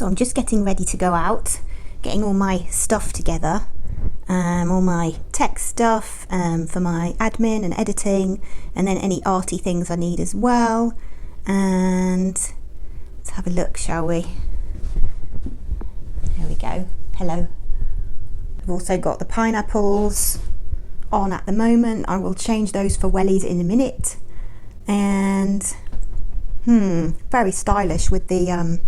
So I'm just getting ready to go out, getting all my stuff together, all my tech stuff for my admin and editing, and then any arty things I need as well. And let's have a look, shall we? There we go. Hello. I've also got the pineapples on at the moment. I will change those for wellies in a minute. And very stylish with the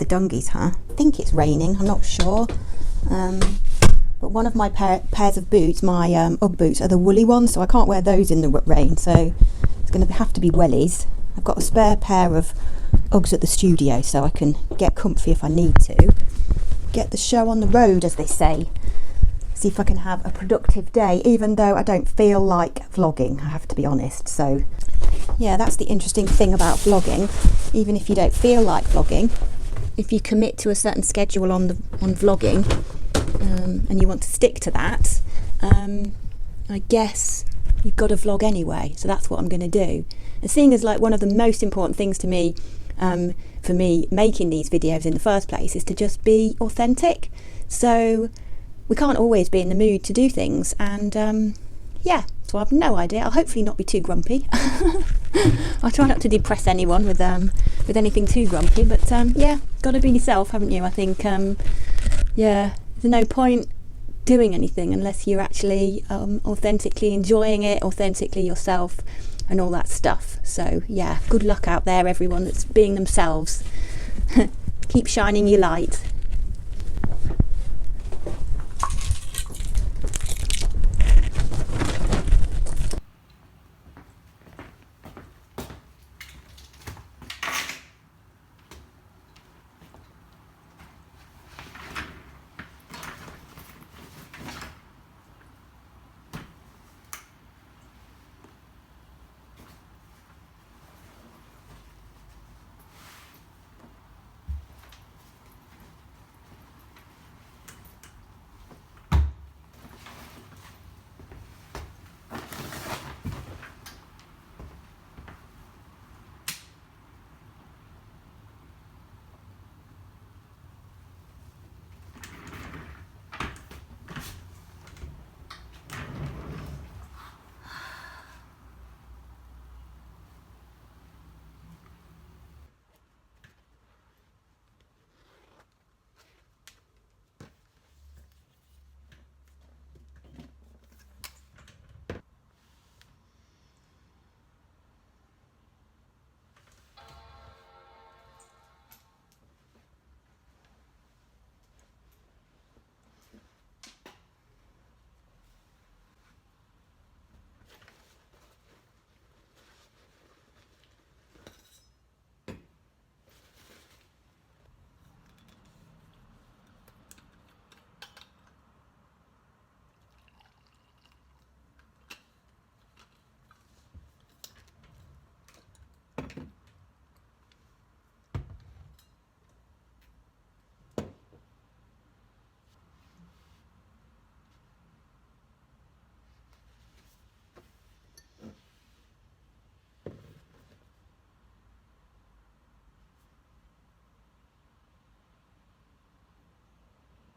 dungies, huh? I think it's raining, I'm not sure. But one of my pairs of boots, my Ugg boots, are the woolly ones, so I can't wear those in the rain, so it's going to have to be wellies. I've got a spare pair of Uggs at the studio, so I can get comfy if I need to. Get the show on the road, as they say. See if I can have a productive day, even though I don't feel like vlogging, I have to be honest. So yeah, that's the interesting thing about vlogging. Even if you don't feel like vlogging, if you commit to a certain schedule on vlogging, and you want to stick to that, I guess you've got to vlog anyway. So that's what I'm going to do. And seeing as like one of the most important things to me, for me making these videos in the first place, is to just be authentic. So we can't always be in the mood to do things, and yeah, so I have no idea. I'll hopefully not be too grumpy. I'll try not to depress anyone with anything too grumpy, but yeah, got to be yourself, haven't you? I think yeah, there's no point doing anything unless you're actually authentically enjoying it, authentically yourself, and all that stuff. So yeah, good luck out there, everyone that's being themselves. Keep shining your light.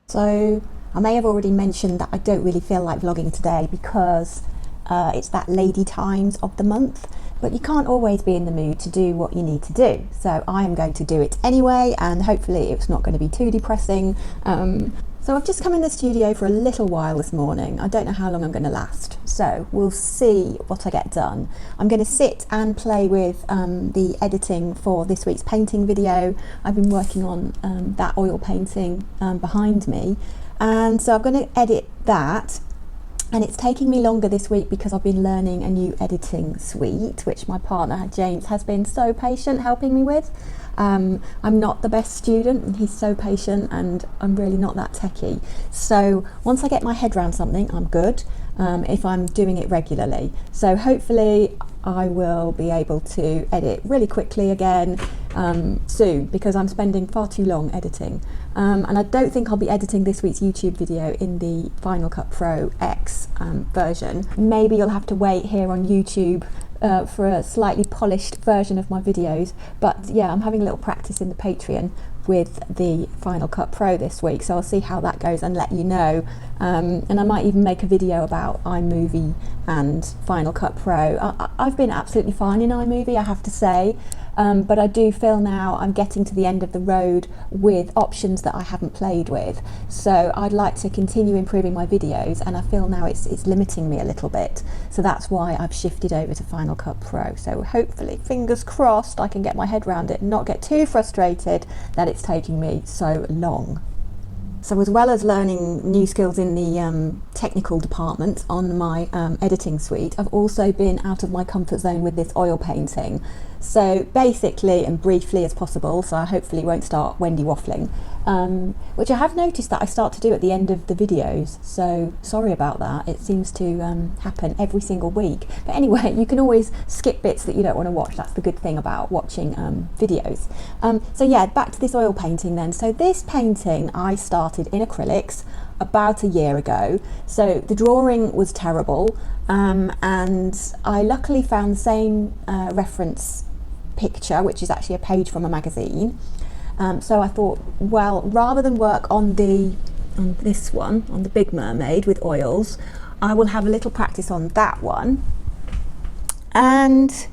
So I may have already mentioned that I don't really feel like vlogging today because it's that lady times of the month, but you can't always be in the mood to do what you need to do. So I am going to do it anyway, and hopefully it's not going to be too depressing. So I've just come in the studio for a little while this morning. I don't know how long I'm going to last, so we'll see what I get done. I'm going to sit and play with the editing for this week's painting video. I've been working on that oil painting behind me, and so I'm going to edit that. And it's taking me longer this week because I've been learning a new editing suite, which my partner James has been so patient helping me with. I'm not the best student, and he's so patient, and I'm really not that techie. So once I get my head around something, I'm good if I'm doing it regularly. So hopefully I will be able to edit really quickly again soon, because I'm spending far too long editing. And I don't think I'll be editing this week's YouTube video in the Final Cut Pro X version. Maybe you'll have to wait here on YouTube for a slightly polished version of my videos, but yeah, I'm having a little practice in the Patreon with the Final Cut Pro this week, so I'll see how that goes and let you know. And I might even make a video about iMovie and Final Cut Pro. I've been absolutely fine in iMovie, I have to say, but I do feel now I'm getting to the end of the road with options that I haven't played with. So I'd like to continue improving my videos, and I feel now it's limiting me a little bit. So that's why I've shifted over to Final Cut Pro. So hopefully, fingers crossed, I can get my head around it and not get too frustrated that it's taking me so long. So as well as learning new skills in the technical department on my editing suite, I've also been out of my comfort zone with this oil painting. So basically and briefly as possible, so I hopefully won't start Wendy waffling, which I have noticed that I start to do at the end of the videos, so sorry about that. It seems to happen every single week. But anyway, you can always skip bits that you don't want to watch. That's the good thing about watching videos. So yeah, back to this oil painting then. So this painting I started in acrylics about a year ago. So the drawing was terrible, and I luckily found the same reference picture, which is actually a page from a magazine. So I thought, well, rather than work on this one, on the Big Mermaid with oils, I will have a little practice on that one. And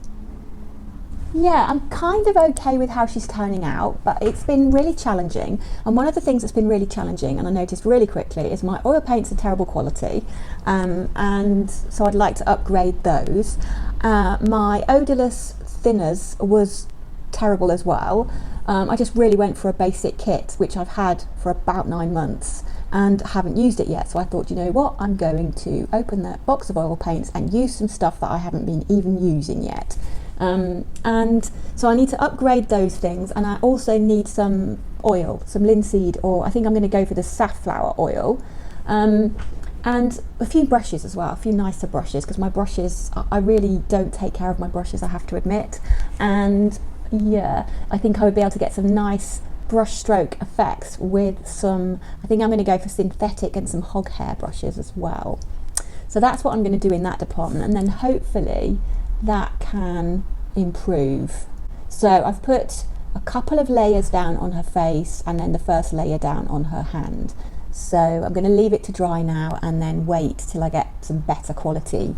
yeah, I'm kind of okay with how she's turning out, but it's been really challenging. And one of the things that's been really challenging, and I noticed really quickly, is my oil paints are terrible quality, and so I'd like to upgrade those. My odorless thinners was terrible as well. I just really went for a basic kit, which I've had for about 9 months and haven't used it yet. So I thought, you know what, I'm going to open that box of oil paints and use some stuff that I haven't been even using yet. And so I need to upgrade those things, and I also need some oil, some linseed, or I think I'm going to go for the safflower oil, and a few brushes as well, a few nicer brushes, because my brushes, I really don't take care of my brushes, I have to admit. And yeah, I think I would be able to get some nice brush stroke effects with some, I think I'm going to go for synthetic and some hog hair brushes as well. So that's what I'm going to do in that department, and then hopefully that can improve. So I've put a couple of layers down on her face and then the first layer down on her hand. So I'm going to leave it to dry now and then wait till I get some better quality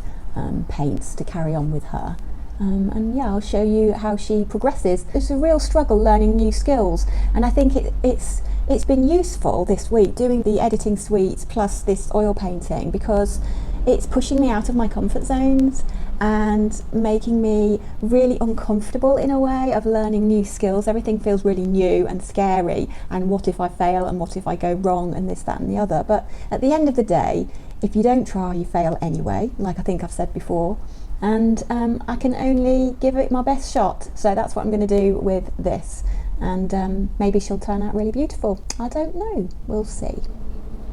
paints to carry on with her. And yeah, I'll show you how she progresses. It's a real struggle learning new skills, and I think it's been useful this week doing the editing suite plus this oil painting, because it's pushing me out of my comfort zones and making me really uncomfortable in a way of learning new skills. Everything feels really new and scary, and what if I fail, and what if I go wrong, and this, that and the other. But at the end of the day, if you don't try, you fail anyway, like I think I've said before. And I can only give it my best shot. So that's what I'm going to do with this. And maybe she'll turn out really beautiful. I don't know. We'll see.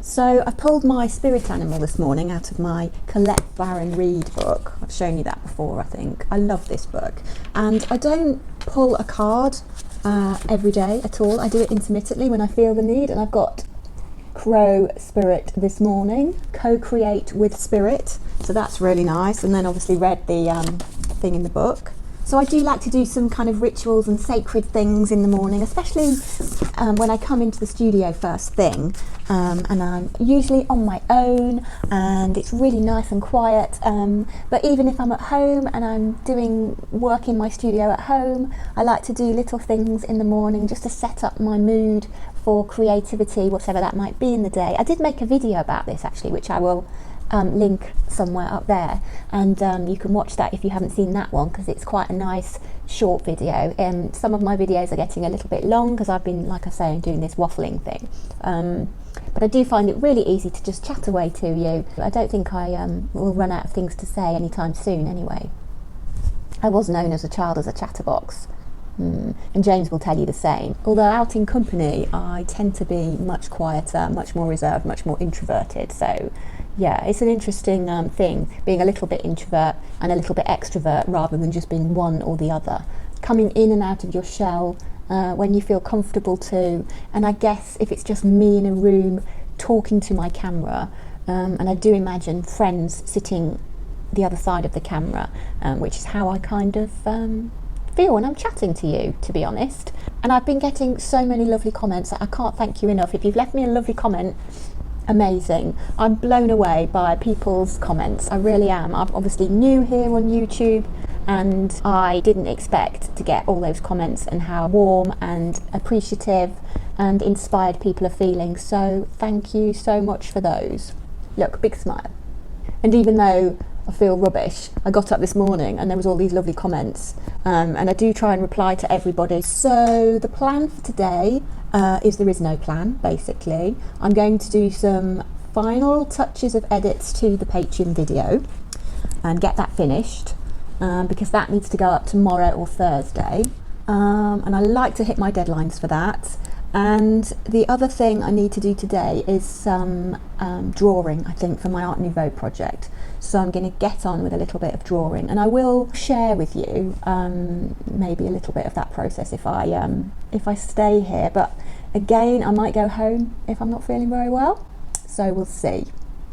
So I pulled my spirit animal this morning out of my Colette Baron Reid book. I've shown you that before, I think. I love this book. And I don't pull a card every day at all. I do it intermittently when I feel the need. And I've got Crow Spirit this morning, Co-Create with Spirit. So that's really nice. And then obviously read the thing in the book. So I do like to do some kind of rituals and sacred things in the morning, especially when I come into the studio first thing. And I'm usually on my own and it's really nice and quiet. But even if I'm at home and I'm doing work in my studio at home, I like to do little things in the morning just to set up my mood for creativity, whatever that might be in the day. I did make a video about this actually, which I will link somewhere up there, and you can watch that if you haven't seen that one, because it's quite a nice short video. Some of my videos are getting a little bit long because I've been, like I say, doing this waffling thing, but I do find it really easy to just chat away to you. I don't think I will run out of things to say anytime soon anyway. I was known as a child as a chatterbox, and James will tell you the same. Although out in company I tend to be much quieter, much more reserved, much more introverted. So yeah, it's an interesting thing, being a little bit introvert and a little bit extrovert rather than just being one or the other. Coming in and out of your shell when you feel comfortable to. And I guess if it's just me in a room talking to my camera, and I do imagine friends sitting the other side of the camera, which is how I kind of feel when I'm chatting to you, to be honest. And I've been getting so many lovely comments. I can't thank you enough. If you've left me a lovely comment, amazing. I'm blown away by people's comments. I really am. I'm obviously new here on YouTube, and I didn't expect to get all those comments and how warm and appreciative and inspired people are feeling. So thank you so much for those. Look, big smile. And even though I feel rubbish, I got up this morning and there was all these lovely comments, and I do try and reply to everybody. So the plan for today is there is no plan, basically. I'm going to do some final touches of edits to the Patreon video and get that finished, because that needs to go up tomorrow or Thursday, and I like to hit my deadlines for that. And the other thing I need to do today is some drawing, I think, for my Art Nouveau project. So I'm going to get on with a little bit of drawing, and I will share with you maybe a little bit of that process if I stay here. But again, I might go home if I'm not feeling very well. So we'll see.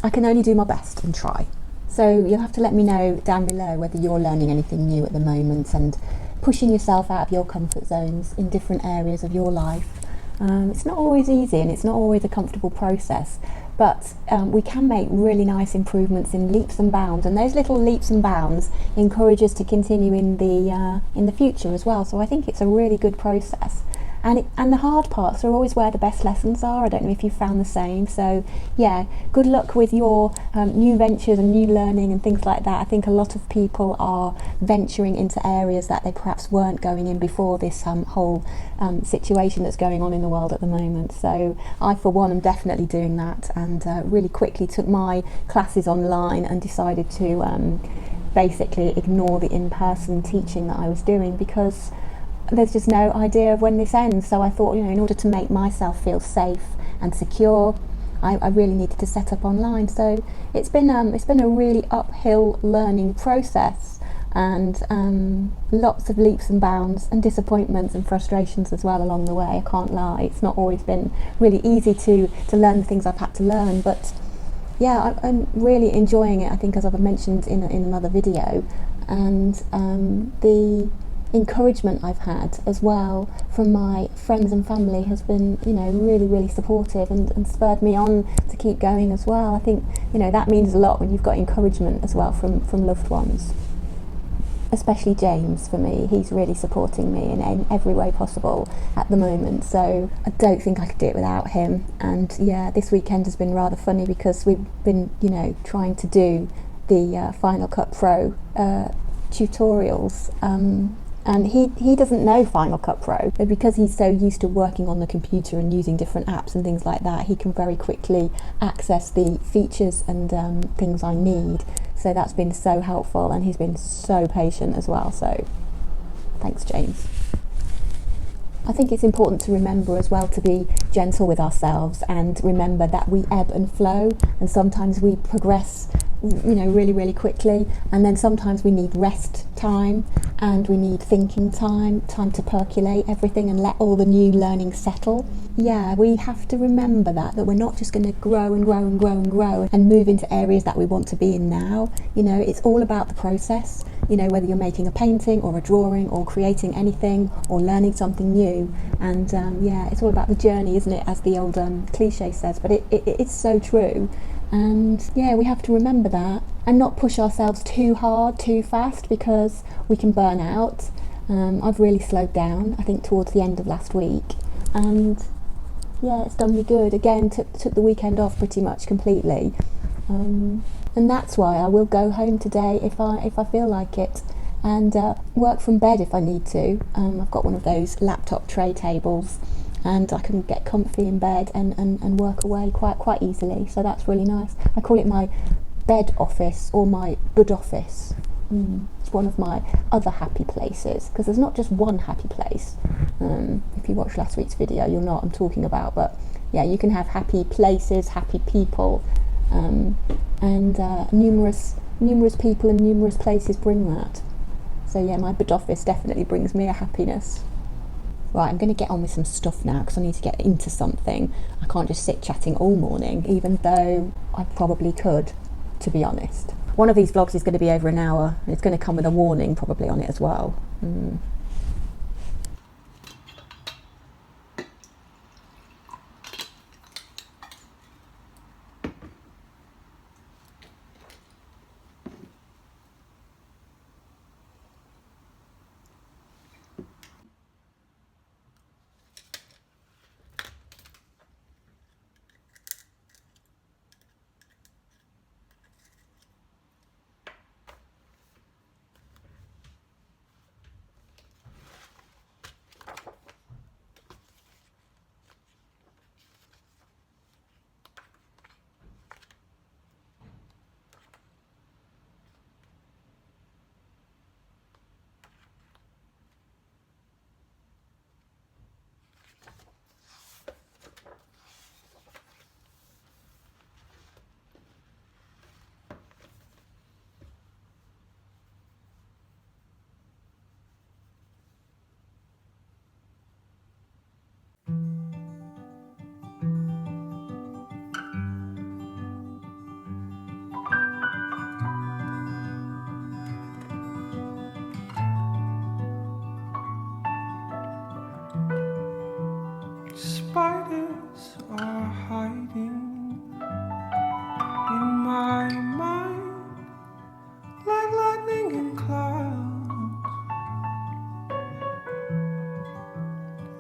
I can only do my best and try. So you'll have to let me know down below whether you're learning anything new at the moment and pushing yourself out of your comfort zones in different areas of your life. It's not always easy, and it's not always a comfortable process, but we can make really nice improvements in leaps and bounds, and those little leaps and bounds encourage us to continue in the future as well. So I think it's a really good process. And the hard parts are always where the best lessons are. I don't know if you've found the same. So yeah, good luck with your new ventures and new learning and things like that. I think a lot of people are venturing into areas that they perhaps weren't going in before this whole situation that's going on in the world at the moment. So I, for one, am definitely doing that, and really quickly took my classes online and decided to basically ignore the in-person teaching that I was doing, because there's just no idea of when this ends. So I thought, in order to make myself feel safe and secure, I really needed to set up online. So it's been a really uphill learning process, and lots of leaps and bounds and disappointments and frustrations as well along the way. I can't lie, it's not always been really easy to learn the things I've had to learn, but yeah, I'm really enjoying it, I think, as I've mentioned in another video. And the encouragement I've had as well from my friends and family has been, really, really supportive and spurred me on to keep going as well. I think, that means a lot when you've got encouragement as well from loved ones. Especially James, for me, he's really supporting me in every way possible at the moment, so I don't think I could do it without him. And yeah, this weekend has been rather funny because we've been, trying to do the Final Cut Pro tutorials, and he doesn't know Final Cut Pro, but because he's so used to working on the computer and using different apps and things like that, he can very quickly access the features and things I need. So that's been so helpful, and he's been so patient as well. So thanks, James. I think it's important to remember as well to be gentle with ourselves and remember that we ebb and flow, and sometimes we progress really, really quickly, and then sometimes we need rest time and we need thinking time to percolate everything and let all the new learning settle. Yeah, we have to remember that we're not just going to grow and grow and grow and grow and move into areas that we want to be in now. It's all about the process, whether you're making a painting or a drawing or creating anything or learning something new. And yeah, it's all about the journey, isn't it, as the old cliche says, but it's so true. And yeah, we have to remember that and not push ourselves too hard, too fast, because we can burn out. I've really slowed down, I think, towards the end of last week, and yeah, it's done me good. Again, took the weekend off pretty much completely, and that's why I will go home today if I feel like it, and work from bed if I need to. I've got one of those laptop tray tables, and I can get comfy in bed and work away quite easily. So that's really nice. I call it my bed office or my bud office. It's one of my other happy places, because there's not just one happy place. If you watched last week's video, you'll know what I'm talking about. But yeah, you can have happy places, happy people, and numerous people and numerous places bring that. So yeah, my bud office definitely brings me a happiness. Right, I'm going to get on with some stuff now because I need to get into something. I can't just sit chatting all morning, even though I probably could, to be honest. One of these vlogs is going to be over an hour, and it's going to come with a warning probably on it as well.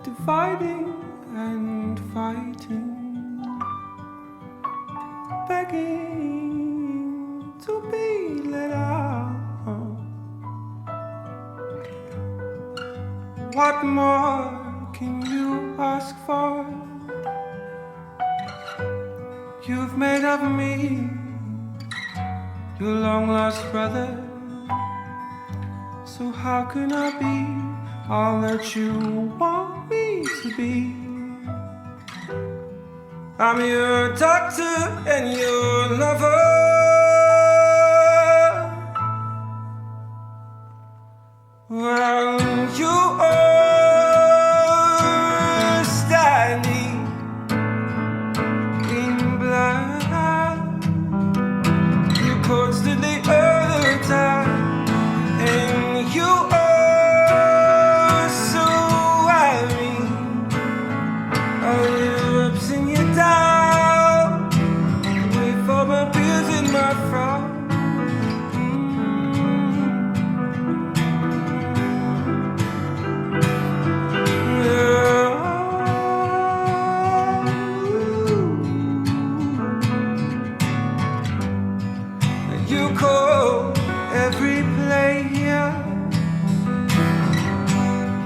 dividing and fighting, begging to be let out. What more can you ask for? You've made of me your long lost brother, so how can I be all that you want me to be? I'm your doctor and your lover. Well, you are standing in blood. You constantly other time, and you are so wiry. All your ups and your downs, wait for my beers and my frown. You call every player,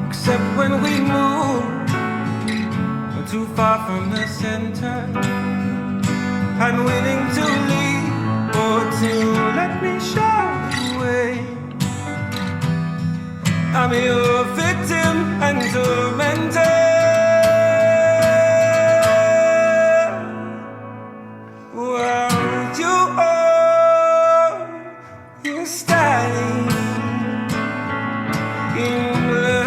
except when we move too far from the center. I'm willing to leave or to let me show the way. I'm your victim and tormentor. Well, you're standing in blood.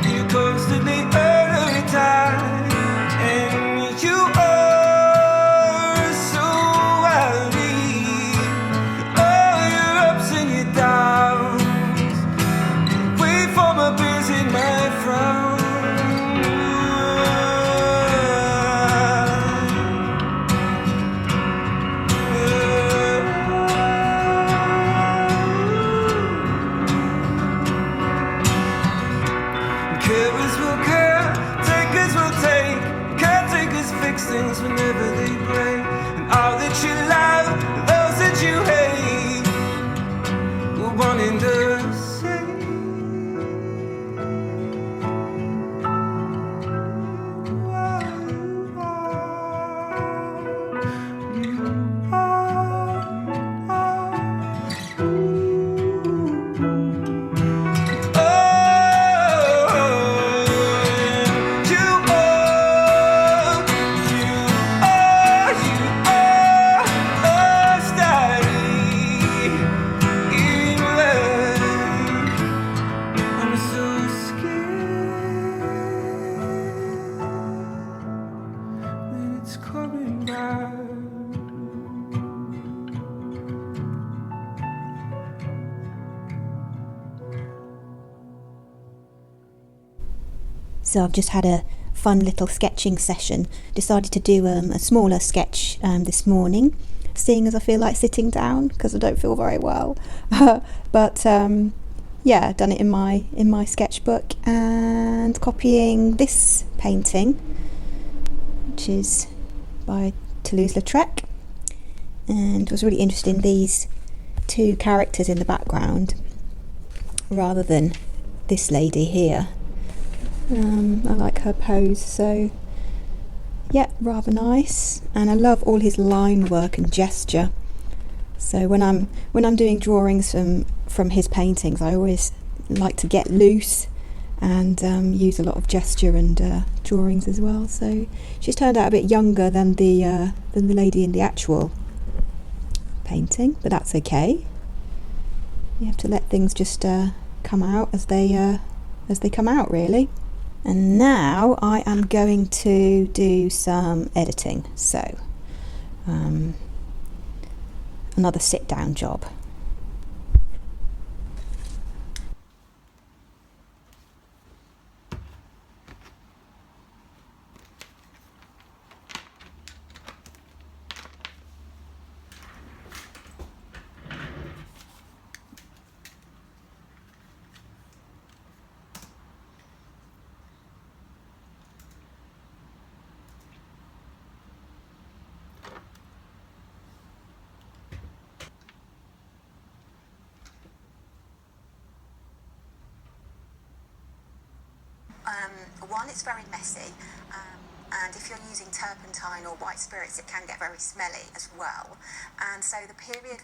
You constantly every time, and you are so wild. All your ups and your downs, wait for my beers and my frown. Carers will care, takers will take, caretakers fix things whenever they break. And all that you love, those that you hate, were one in the same. So I've just had a fun little sketching session. Decided to do a smaller sketch this morning, seeing as I feel like sitting down because I don't feel very well. But yeah, done it in my sketchbook and copying this painting, which is by Toulouse-Lautrec, and was really interested in these two characters in the background rather than this lady here. I like her pose, so yeah, rather nice. And I love all his line work and gesture. So when I'm doing drawings from his paintings, I always like to get loose and use a lot of gesture and drawings as well. So she's turned out a bit younger than the lady in the actual painting, but that's okay. You have to let things just come out as they come out, really. And now I am going to do some editing. So another sit down job. One, it's very messy, and if you're using turpentine or white spirits, it can get very smelly as well. And so the period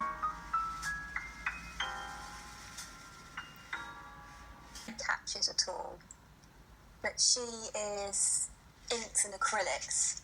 catches at all, but she is inks and acrylics.